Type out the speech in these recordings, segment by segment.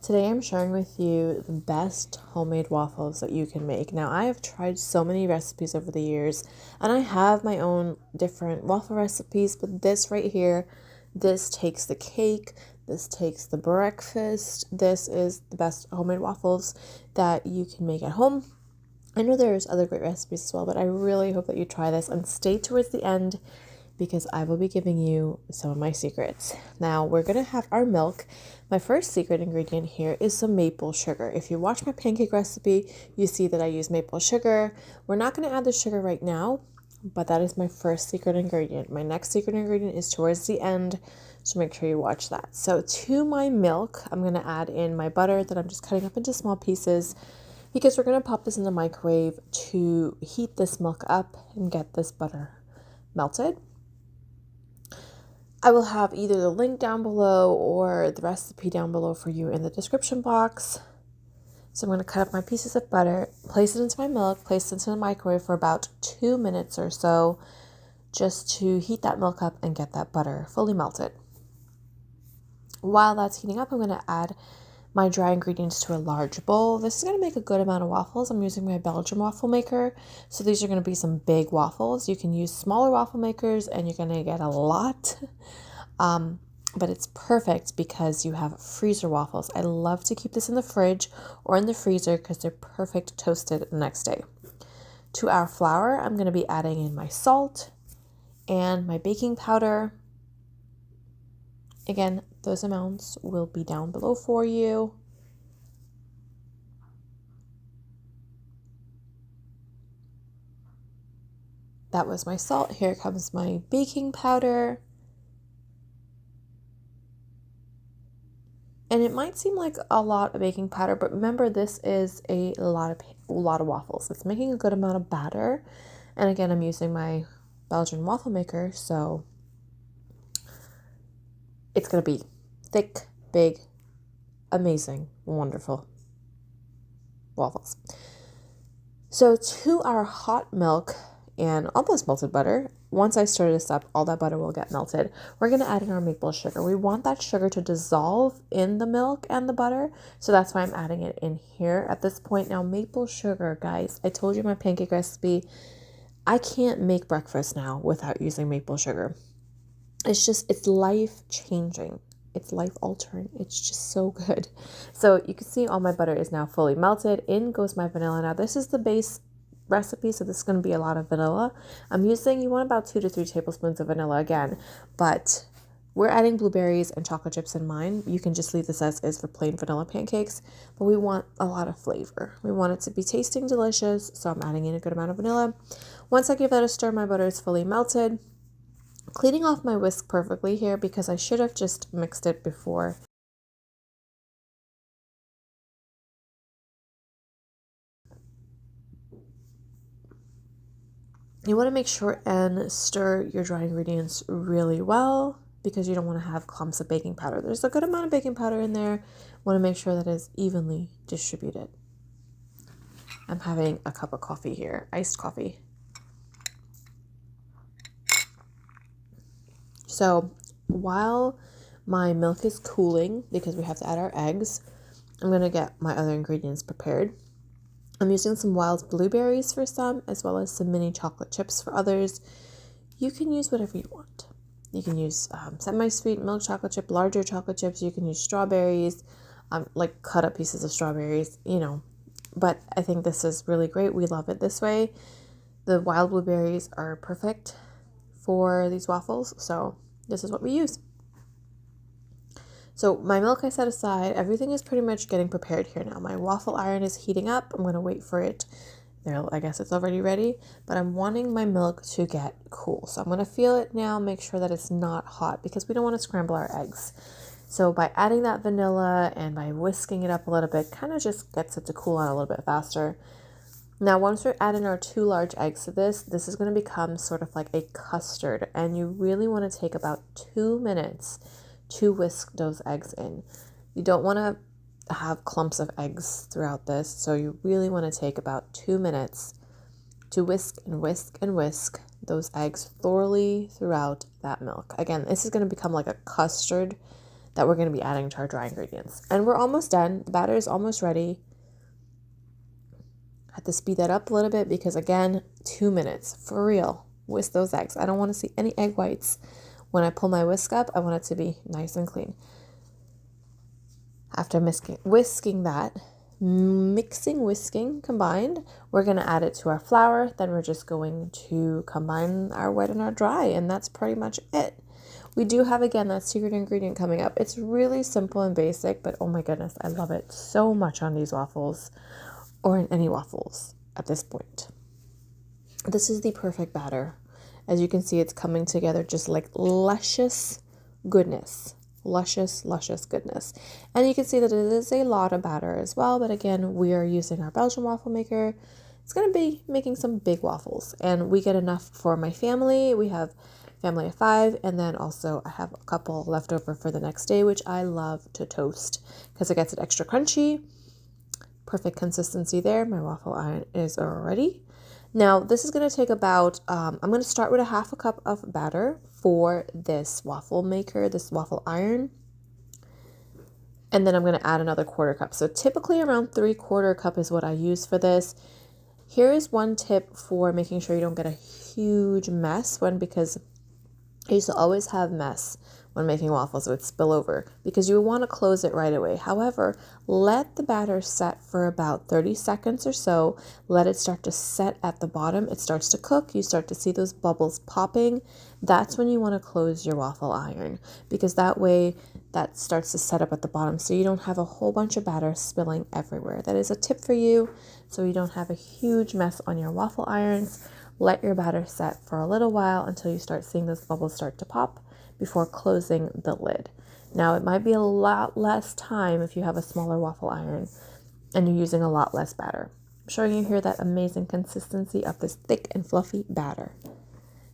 Today I'm sharing with you the best homemade waffles that you can make. Now, I have tried so many recipes over the years, and I have my own different waffle recipes, but this right here, this takes the cake, this takes the breakfast. This is the best homemade waffles that you can make at home. I know there's other great recipes as well, but I really hope that you try this and stay towards the end because I will be giving you some of my secrets. Now, we're going to have our milk. My first secret ingredient here is some maple sugar. If you watch my pancake recipe, you see that I use maple sugar. We're not going to add the sugar right now, but that is my first secret ingredient. My next secret ingredient is towards the end, so make sure you watch that. So to my milk, I'm going to add in my butter that I'm just cutting up into small pieces because we're going to pop this in the microwave to heat this milk up and get this butter melted. I will have either the link down below or the recipe down below for you in the description box. So I'm going to cut up my pieces of butter, place it into my milk, place it into the microwave for about 2 minutes or so, just to heat that milk up and get that butter fully melted. While that's heating up, I'm going to add my dry ingredients to a large bowl. This is going to make a good amount of waffles. I'm using my Belgian waffle maker. So these are going to be some big waffles. You can use smaller waffle makers and you're going to get a lot. But it's perfect because you have freezer waffles. I love to keep this in the fridge or in the freezer because they're perfect toasted the next day. To our flour, I'm going to be adding in my salt and my baking powder. Again, those amounts will be down below for you. That was my salt. Here comes my baking powder. And it might seem like a lot of baking powder, but remember this is a lot of waffles. It's making a good amount of batter. And again, I'm using my Belgian waffle maker, so it's going to be thick, big, amazing, wonderful waffles. So to our hot milk and almost melted butter, once I stir this up, all that butter will get melted. We're going to add in our maple sugar. We want that sugar to dissolve in the milk and the butter, so that's why I'm adding it in here at this point. Now, maple sugar, guys, I told you my pancake recipe, I can't make breakfast now without using maple sugar. It's life-changing. It's life-altering. It's just so good. So you can see all my butter is now fully melted. In goes my vanilla. Now, this is the base recipe, so this is going to be a lot of vanilla. You want about 2 to 3 tablespoons of vanilla again, but we're adding blueberries and chocolate chips in mine. You can just leave this as is for plain vanilla pancakes, but we want a lot of flavor. We want it to be tasting delicious, so I'm adding in a good amount of vanilla. Once I give that a stir, my butter is fully melted. Cleaning off my whisk perfectly here because I should have just mixed it before. You want to make sure and stir your dry ingredients really well because you don't want to have clumps of baking powder. There's a good amount of baking powder in there. Want to make sure that it's evenly distributed. I'm having a cup of coffee here, iced coffee. So while my milk is cooling, because we have to add our eggs, I'm going to get my other ingredients prepared. I'm using some wild blueberries for some, as well as some mini chocolate chips for others. You can use whatever you want. You can use semi-sweet milk chocolate chip, larger chocolate chips. You can use strawberries, like cut up pieces of strawberries, But I think this is really great. We love it this way. The wild blueberries are perfect for these waffles, so this is what we use. So my milk I set aside. Everything is pretty much getting prepared here now. My waffle iron is heating up. I'm going to wait for it. There, I guess it's already ready, but I'm wanting my milk to get cool. So I'm going to feel it now, make sure that it's not hot because we don't want to scramble our eggs. So by adding that vanilla and by whisking it up a little bit, kind of just gets it to cool on a little bit faster. Now, once we're adding our 2 large eggs to this is going to become sort of like a custard, and you really want to take about 2 minutes to whisk those eggs in. You don't want to have clumps of eggs throughout this, so you really want to take about 2 minutes to whisk and whisk and whisk those eggs thoroughly throughout that milk. Again, this is going to become like a custard that we're going to be adding to our dry ingredients. And we're almost done. The batter is almost ready. I had to speed that up a little bit because, again, 2 minutes. For real. Whisk those eggs. I don't want to see any egg whites. When I pull my whisk up, I want it to be nice and clean. After whisking that, whisking combined, we're going to add it to our flour. Then we're just going to combine our wet and our dry, and that's pretty much it. We do have, again, that secret ingredient coming up. It's really simple and basic, but oh my goodness, I love it so much on these waffles, or in any waffles at this point. This is the perfect batter. As you can see, it's coming together just like luscious goodness. Luscious goodness. And you can see that it is a lot of batter as well, but again, we are using our Belgian waffle maker. It's going to be making some big waffles, and we get enough for my family. We have family of 5, and then also I have a couple left over for the next day, which I love to toast because it gets it extra crunchy. Perfect consistency there. My waffle iron is ready. Now, this is going to take about, I'm going to start with a 1/2 cup of batter for this waffle maker, this waffle iron. And then I'm going to add another 1/4 cup. So typically around 3/4 cup is what I use for this. Here is one tip for making sure you don't get a huge mess because I used to always have mess when making waffles with spillover because you want to close it right away. However, let the batter set for about 30 seconds or so. Let it start to set at the bottom. It starts to cook. You start to see those bubbles popping. That's when you want to close your waffle iron because that way that starts to set up at the bottom so you don't have a whole bunch of batter spilling everywhere. That is a tip for you so you don't have a huge mess on your waffle irons. Let your batter set for a little while until you start seeing those bubbles start to pop before closing the lid. Now, it might be a lot less time if you have a smaller waffle iron and you're using a lot less batter. I'm showing you here that amazing consistency of this thick and fluffy batter.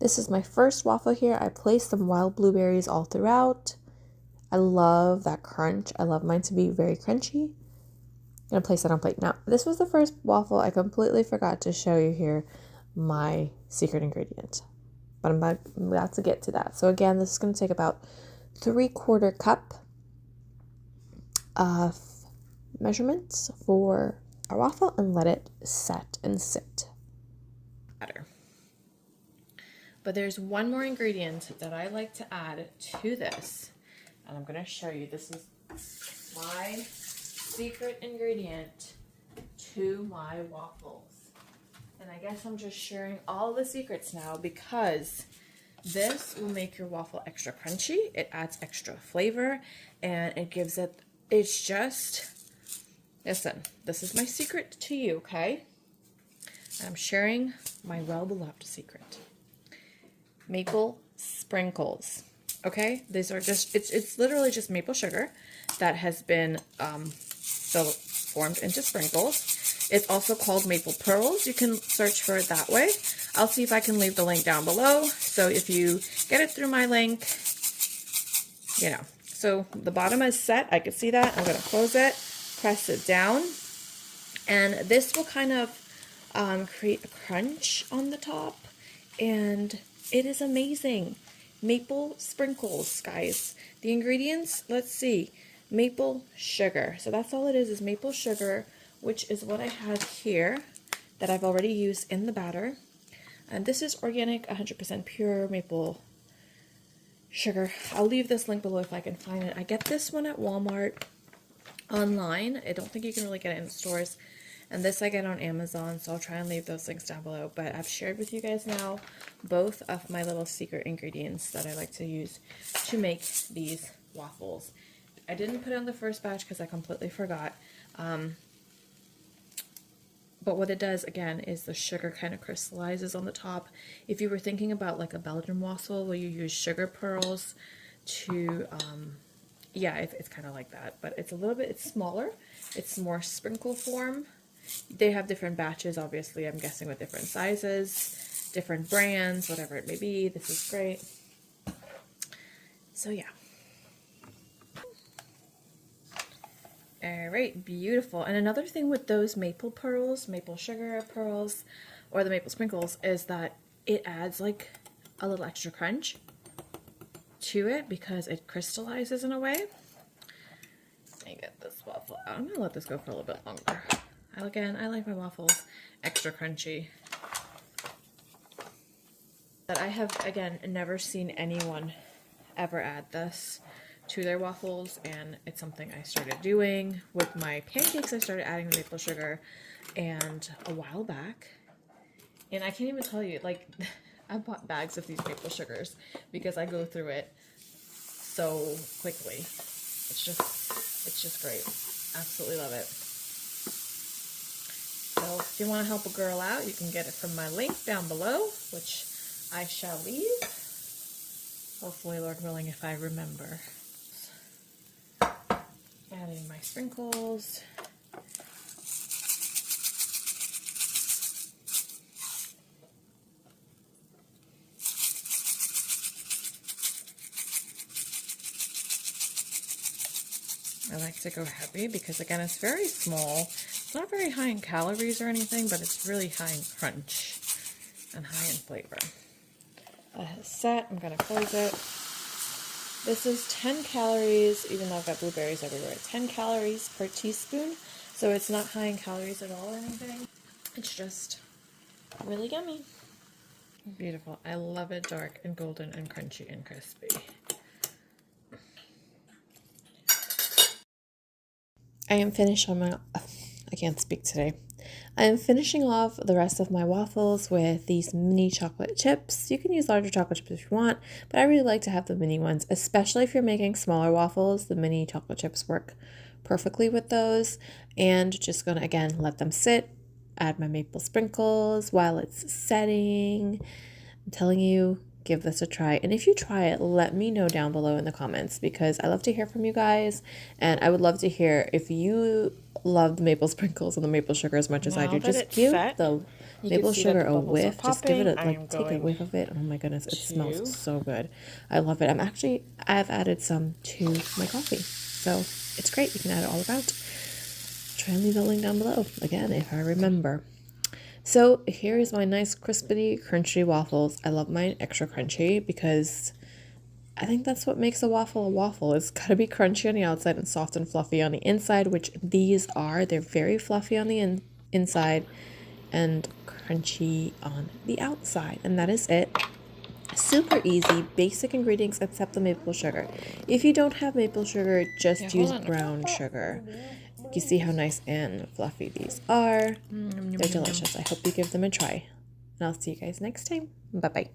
This is my first waffle here. I placed some wild blueberries all throughout. I love that crunch. I love mine to be very crunchy. I'm going to place that on plate. Now, this was the first waffle. I completely forgot to show you here my secret ingredient, but I'm about to get to that. So again, this is going to take about 3/4 cup of measurements for our waffle and let it set and sit. But there's one more ingredient that I like to add to this, and I'm going to show you. This is my secret ingredient to my waffles. And I guess I'm just sharing all the secrets now because this will make your waffle extra crunchy. It adds extra flavor and it gives it, it's just, listen, this is my secret to you, okay? I'm sharing my well-beloved secret. Maple sprinkles, okay? These are just, it's literally just maple sugar that has been formed into sprinkles. It's also called maple pearls. You can search for it that way. I'll see if I can leave the link down below. So if you get it through my link, you know. So the bottom is set. I can see that. I'm going to close it, press it down. And this will kind of create a crunch on the top. And it is amazing. Maple sprinkles, guys. The ingredients, let's see. Maple sugar. So that's all it is maple sugar, which is what I have here that I've already used in the batter. And this is organic, 100% pure maple sugar. I'll leave this link below if I can find it. I get this one at Walmart online. I don't think you can really get it in the stores. And this I get on Amazon, so I'll try and leave those links down below. But I've shared with you guys now both of my little secret ingredients that I like to use to make these waffles. I didn't put it on the first batch because I completely forgot. But what it does, again, is the sugar kind of crystallizes on the top. If you were thinking about like a Belgian waffle where you use sugar pearls to, yeah, it's kind of like that. But it's a little bit, it's smaller. It's more sprinkle form. They have different batches, obviously, I'm guessing with different sizes, different brands, whatever it may be. This is great. So, yeah. All right, beautiful. And another thing with those maple pearls, maple sugar pearls, or the maple sprinkles, is that it adds like a little extra crunch to it because it crystallizes in a way. I'm gonna let this go for a little bit longer. Again, I like my waffles extra crunchy. But I have, again, never seen anyone ever add this to their waffles, and it's something I started doing with my pancakes. I started adding the maple sugar and a while back, and I can't even tell you, like, I bought bags of these maple sugars because I go through it so quickly. It's just great. Absolutely love it. So if you want to help a girl out, you can get it from my link down below, which I shall leave. Hopefully, Lord willing, if I remember. Adding my sprinkles. I like to go heavy because, again, it's very small. It's not very high in calories or anything, but it's really high in crunch and high in flavor. That is set. I'm going to close it. This is 10 calories, even though I've got blueberries everywhere. 10 calories per teaspoon, so it's not high in calories at all or anything. It's just really yummy. Beautiful. I love it dark and golden and crunchy and crispy. I am finished on my... I can't speak today. I am finishing off the rest of my waffles with these mini chocolate chips. You can use larger chocolate chips if you want, but I really like to have the mini ones, especially if you're making smaller waffles. The mini chocolate chips work perfectly with those. And just gonna, again, let them sit, add my maple sprinkles while it's setting. I'm telling you, give this a try. And if you try it, let me know down below in the comments, because I love to hear from you guys, and I would love to hear if you love the maple sprinkles and the maple sugar as much as I do. Just give the maple sugar a whiff. Just give it take a whiff of it. Oh my goodness, it smells so good. I love it. I've added some to my coffee, so it's great. You can add it all about. Try and leave the link down below again if I remember. So here is my nice crispy, crunchy waffles. I love mine extra crunchy because I think that's what makes a waffle a waffle. It's got to be crunchy on the outside and soft and fluffy on the inside, which these are. They're very fluffy on the inside and crunchy on the outside. And that is it. Super easy, basic ingredients except the maple sugar. If you don't have maple sugar, just use brown sugar. You see how nice and fluffy these are. They're delicious. I hope you give them a try. And I'll see you guys next time. Bye-bye.